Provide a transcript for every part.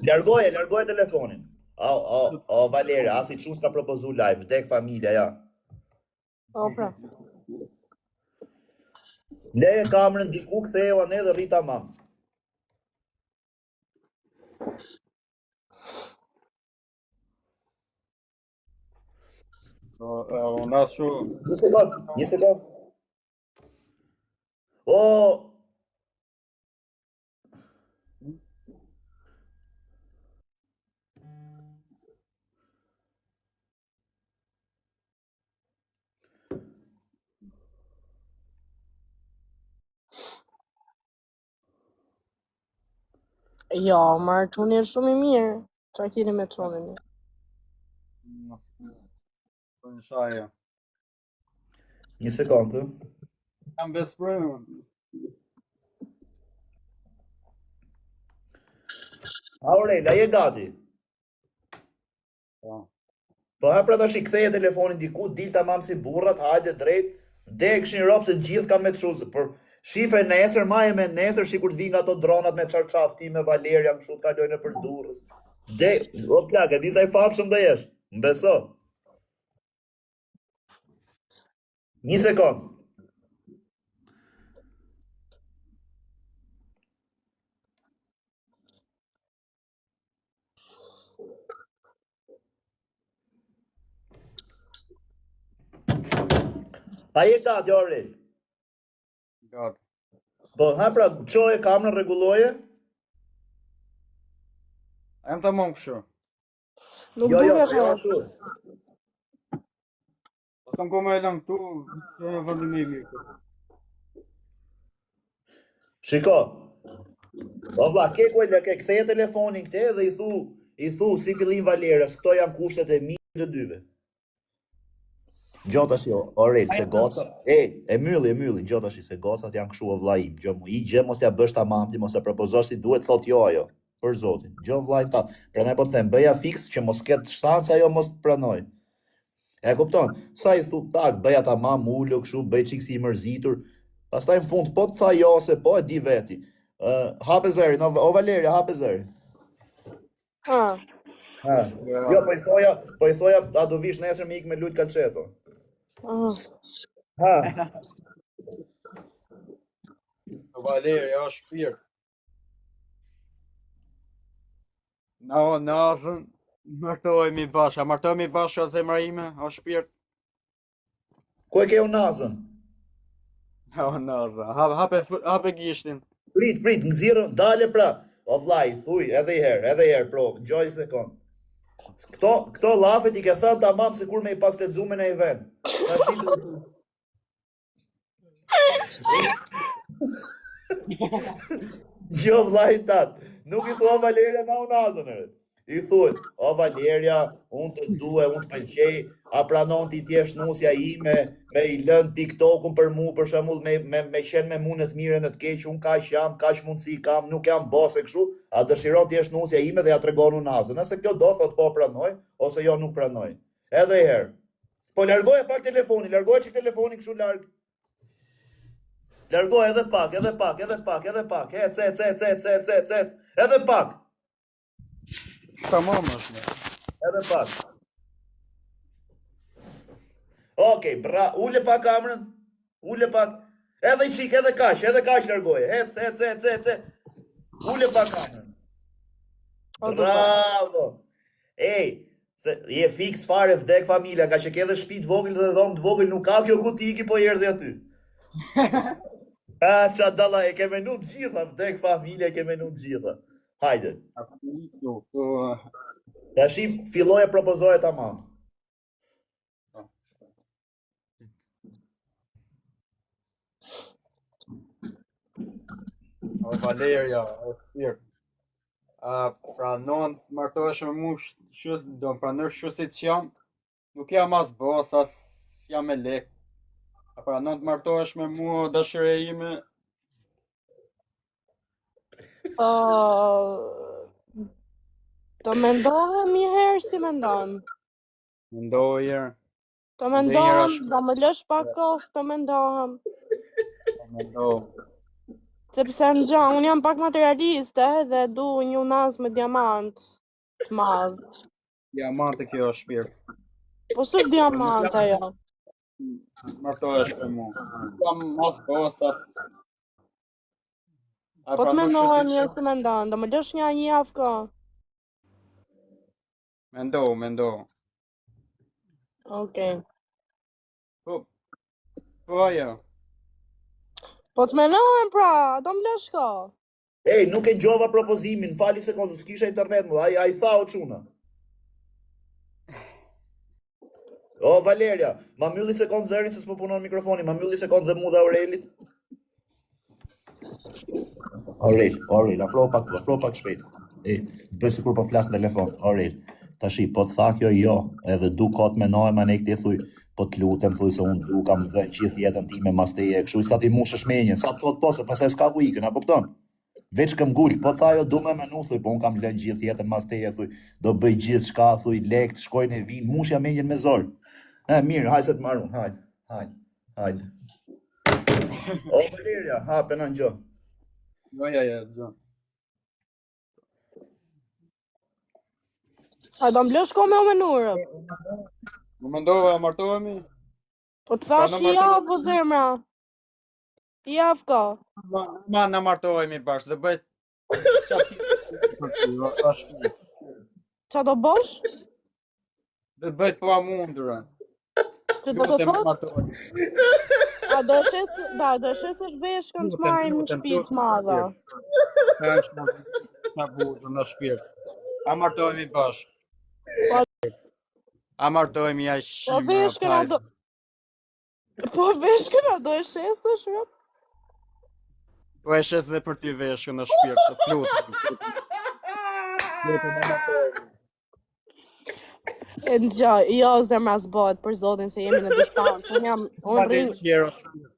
Largoje telefonin. Valeri, asi çu s'ka propozu live, vdek familja, ja. Po, pra. Leje kamerën diku, ktheu anë dhe rri tamam. Unë asë shu... Një sekund. O! Jo, marë çuni është shumë i mirë. Qa keni me çunin? Po në shaja. Një sekund, Jam besprejnë. Aurela, je gati? Po. Po ha pra tash i ktheje telefonin diku, dil tamam si burrat, hajde drejt. Dekshin rob se gjithë kanë me çuzë, por shife nesër, maje me nesër, sikur të vinë nga ato dronat me çarçaf ti me Valeria kështu të kalojnë nëpër Durrës. O plak, e di sa i famshëm do jesh. Mbeso. Një sekond. A je gati, Aurel? Gati. Po, ha pra, çoje kamerën, rregulloje? Jam të mong kështu. Nuk Jo, duke jo, ka. ashtu. Po të më kome e lëmë këtu, të në vëndimi mirë. Shiko. O vlla, ke ktheje telefonin këte dhe i thu si fillim Valerës, këto janë kushtet e mi të dyve. Gjota shi, Aurel, se goca. E mylli, gjota shi, se gocat janë kështu o vlla im. Gjë mos t'ja bësh tamam, ti mos e propozosh ti duhet thot jo ajo. Për zotin. Gjë vlla i tha. Prandaj po të them, bëja fiks që mos ketë shtancë ajo mos të pranoj. E kupton? Sa i thu, tak, bëja tamam, ulo kështu, bëj çik si i mërzitur. Pastaj në fund po të tha jo se po e di veti. Hape zërin, o Valeria, hape zërin. Ha. Jo, po i thoja, a do vish nesër me ik me lut kalçeto. Ha. Valeri, o shpirt. Nazën, martohemi bashkë. A martohemi bashkë o zemra ime, o shpirt? Ku e ke u nazën? O nazë, hape gishtin. Prit, nxirë, dale pra. O vllai, thuj, edhe i herë, pro, gjoj një sekond. Këto llafet i ke thënë tamam sikur me i pas lexuar në i vend. Tash Jo vllai tat, nuk i thua Valeria na unazën. I thuhet, o Valeria, unë të due, unë të pëlqej, a pranon ti t'jesh nusja ime, me i lën TikTokun për mu, për shembull me qenë me mu në të mirë në të keq, unë kaq mundësi kam, nuk jam bose kështu, a dëshiron t'jesh nusja ime dhe ja tregon unazën. Nëse kjo do, thot po pranoj, ose jo nuk pranoj. Edhe herë. Po largoje pak telefonin, largoje çik telefonin kështu larg. Largoje edhe pak. Ec. Edhe pak. Tamam është me. Edhe pak. Okej, bra, ule pak kamerën. Ule pak. Edhe i çik, edhe kaq largoje. Ec. Ule pak kamerën. Bravo. Ej, se je fiks fare vdek familja, ka që ke edhe shtëpi të vogël dhe dhomë të vogël, nuk ka kjo ku ti iki po erdhi aty. Qa dalla, e ke menu të gjitha, vdek familja, e ke menu të gjitha. Hajde. Tashi filloj e propozoj e tamam. O Valeria, o shpirt. Pranon të martohesh me mu, do më pranër shu si që jam, nuk jam as bos, as jam e lek. A pranon të martohesh me mu, dashëre ime? Të mendohem një herë si mendon. Mendohë herë. Të mendohem, do më lësh pak kohë të mendohem. Mendohë. Sepse në gjë, unë jam pak materialiste dhe du një unaz me diamant të madh. Diamante kjo është shpirt. Po s'është diamant ajo. Martohesh me mua. Jam mos bosa. A Po të pranon mendoj shoqërinë? mirë si mendon, do më lësh një javë ko. Mendo. Okej. Po ajo. Po të mendojmë pra, do më lësh ko. Ej, nuk e gjova propozimin, fali se konzu, s'kisha internet mu, ai tha o quna. O, Valeria, ma mylli sekond zërin se s'po punon mikrofoni, ma mylli sekond dhe mu dhe Aurelit. Aurel, afro pak shpejt. Bëj sikur po flas në telefon, Aurel. Tashi, po të tha kjo jo, edhe du kot me noj, ma ne këti thuj, po të lutem, thuj se unë du kam dhe gjithë jetën ti me masteje, kështu i sa ti mush është menjen, sa të thot po, se pasaj s'ka ku ikën, apo këton? Veç këm gull, po tha jo du me menu, thuj, po unë kam lënë gjithë jetën masteje, thuj, do bëj gjithë shka, thuj, lekt, shkojnë e vinë, mushja menjen me zorë. Mirë, haj se të marrun, hajde. O, Valeria, hape në gjo. Ja, John. A do më lësh ko me o menurë? Më mendova martohemi? Po të thash Pa në javë po zemra. Javë ko. Ma në martohemi bashkë, dhe bëjt qapi. Qa do bosh? Dhe bëjt po amundurën. Që do të thot? A do shesësh veshkën të marrim në shtëpi të madhe. Ka është në burë, në shpirt. A martohemi bashkë. A martohemi ja Po shimë. veshkën a do... Po veshkën a do e shesësh, rëp? Po e shes dhe për ty veshkën në shpirt, të flutë. E në gjë, jo zemra s'bot për zotin se jemi në distancë. Unë rrinë...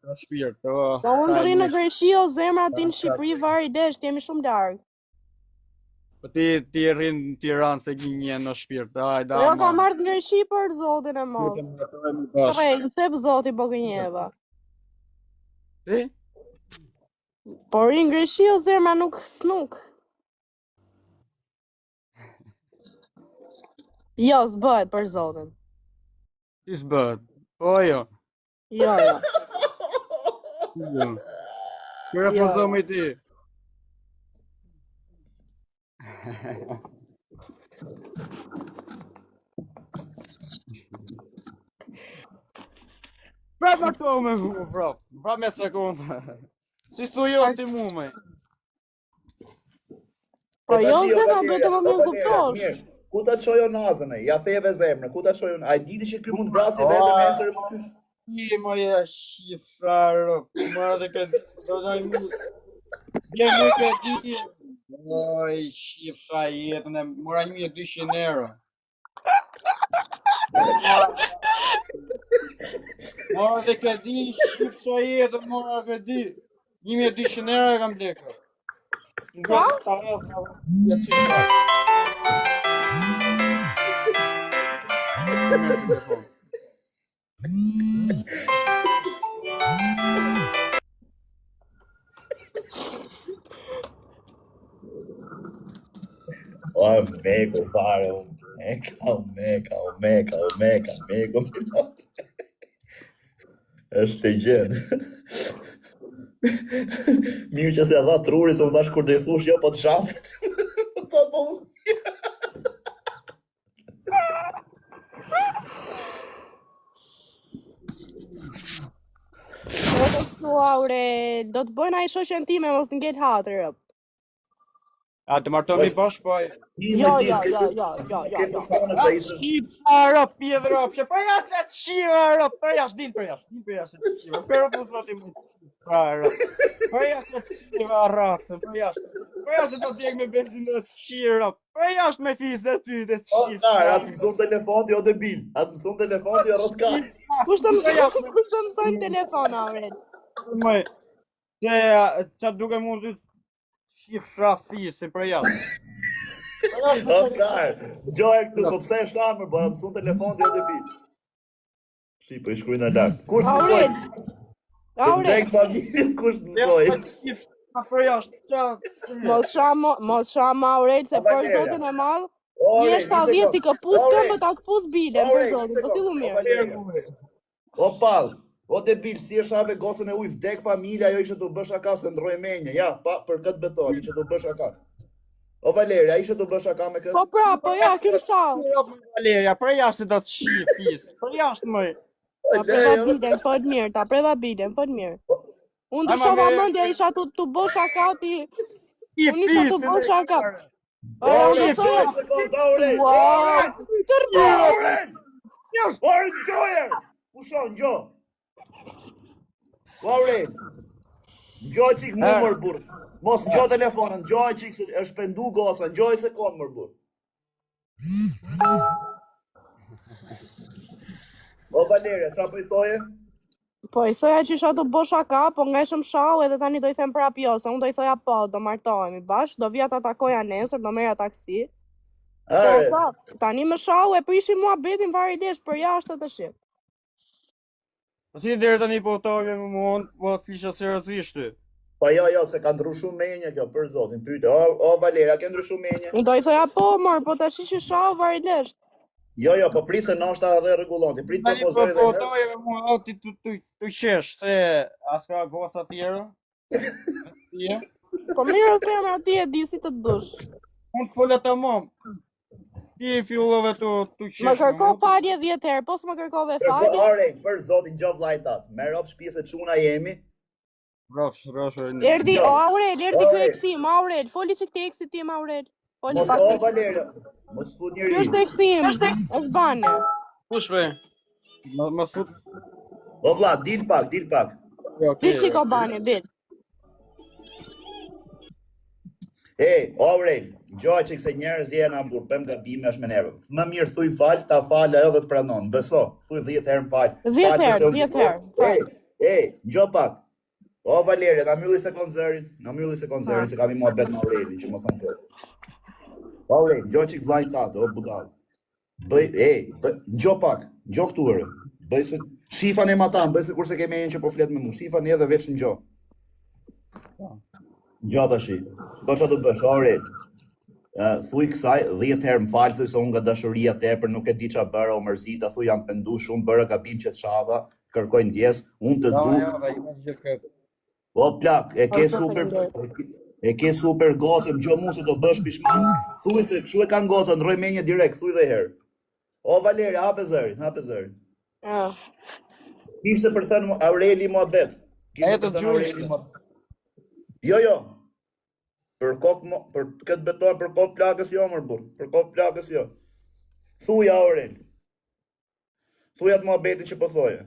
Në shpirt. Po unë rrinë në Greqi o zemra ti në Shqipëri vari desht, jemi shumë largë. Po ti rrinë në Tiranë se gjinje në shpirt. Hajde, Jo ka marrë në Greqi për zotin e mos. martohemi bashkë. Rej, në tep zoti po gënjeva. Ti? Po rrinë në Greqi o zemra nuk snuk. Jo, s'bëhet për zotin. Ti s'bët. Po jo. Jo. Kërë refuzomi ti. Prap martohu me mu, prap me sekundë. Si s'tu jo ti mu me. Po jo zemra duhet të më mirë kuptosh. Ku ta çojo nazën e? Ja theve zemrën, ku ta çojo? Ai diti që ky mund vrasë vetëm nesër më kysh. Ti më je shifrarë, më dhe këtë do daj mu. Je më këtë di. Oj, shifra jetën e mora 1200 euro. Mora dhe këtë di, shifra jetën mora këtë di. 1200 euro e kam blekë. Nga të rëfë, ja qifra. O, meko fare, meka, meko. Është të gjenë. Mirë që se dha truri, se më thash kur dhe i thush jo, po të shafet. Po, po, Aurel, do të bëjnë ai shoqen time mos ngel hatër. A të martohemi bashkë, po Jo. ke të shkone se ishë. Shqipa, rop, pjedhë ropshe, po jasë e të shqiva, rop, po jasë, din për jasë e të shqiva, pero po të të më po jasë e të shqiva, rop, po jasë e të t'jek me benzinë të shqiva, rop, po jasë me fisë dhe ty dhe të O, shqiva. kar, atë mëson telefon, jo debil. Atë mëson telefon, jo rot kar. Kush të mësojnë telefon, Aurel? Më, që duke mund të shqip shrafi, për jasë. O, kar, gjoj këtu, po pse e shamër, bo, atë mëson telefon, jo debil. Po i shkruj në lartë. Kush mësoj? Aurel, Të vdek familje, kush mësoj? Për jashtë, Mos shama Aurel se për Valeria. zotin e madh. Ore, Je 70 i këpus Ore. këmbë ta këpus bilen për zotin. Po fillu mirë. O pall, o debil, si e shave gocën e ujë, vdek familja, ajo ishte të bësh aka se ndroj menje. Ja, pa, për këtë beton, ishte të bësh aka. O Valeria, ishte të bësh aka me këtë? Po pra, po ja, kjo shau. Valeria, për jashtë do të shih pjesë. Për jashtë më. Ta preva bilen, fort mirë, ta preva bilen, fort mirë. Unë të shova mendja isha të bësh aka ti. Unë isha të bësh aka. Ore, 2 sekondë, ore! Ore! Ore, gjoje! Pushon, gjo! Ore! Gjoj qik mu mërë burë. Mos gjo telefonën, gjoj qik se është pendu goca, gjoj sekundë mërë burë. O Valeria, qa për i thoje? Po i thoja që isha të bësh aka, po nga ishëm shau edhe tani do i them prap jo, se unë do i thoja po, do martohemi bash, do vija ta takoja nesër, do merja taksi. Are, Po, tani më shau e prishi mua betin varilesh për jashtë të shit. Po si deri tani po tove më mund, po fisha seriozisht. pa jo, se ka ndru shumë menje kjo, për zotin, pyte. O Valeria, ke ndru shumë menje? Unë do i thoja po, mor, po tash që shau varilesh. Jo, po prit se noshta edhe rregullon. Prit Tani po propozoj edhe herë. tove më mund, o ti tu qesh, se as ka goca tjera. Po mirë femra ti e di si të dush. Unë të fola tamam. Ti fillove tu qesh. Më kërko falje 10 herë, po s'më kërkove falje. Ore, për zotin gjov vllajtat. Me rob shtëpi se çuna jemi. Rosh. Erdi, Gjo. o Aurel, erdi ky Ore. eksim, Aurel, foli që këti eksit tim, Aurel. Foli Mos pak. o Valeria. Mos fut Ky njëri. është eksim, është bane. Kush be? Më fut. O vlla, dil pak. Dil qiko bane, dil. Aurel, gjoj që këse njerëz jenë ambur, pëm gabime është me nervë. Më mirë thuj fal, ta fal ajo dhe të pranon. Beso, thuj 10 herë më fal. 10 herë, 10 herë. Gjoj pak. O Valeria, na mylli sekond zërin, se kam i muhabet me Aurelin që mos thonë këtë. Aurel, gjoj që vllajt tatë, o budall. Gjoj pak, gjoj këtu ere. Bëj se shifan e matan, bëj se kurse ke menjen që po flet me mu. Shifan edhe veç në gjoj. Gjoj tashi. Do çfarë do bësh, Aurel? Thuj kësaj 10 herë më fal, thuj se unë nga dashuria tepër nuk e di çfarë bëra, u mërzita, thuj jam pendu shumë, bëra gabim që të shava, kërkoj ndjes, unë të du. O plak, e ke super gocë, më gjo mu se do bësh pishman. Thuj se kështu e kanë goca, ndroj menje direkt, thuj dhe herë. O Valeria, hape zërin. Ja. Kishte për thënë Aureli muhabet. Jo. Për këtë beton, për kokë plakës jo, mërë burë. Për kokë plakës jo. Thuj Aurel. Thuj atë muhabetin që po thoje.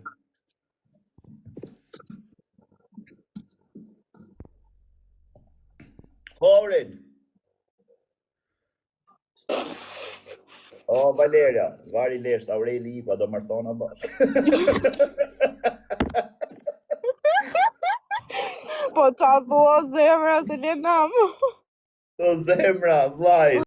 Aurel. O Valeria, vari lesht, Aureli i do martona bashkë. Po qa thua zemra se le nam. O zemra, vlaj.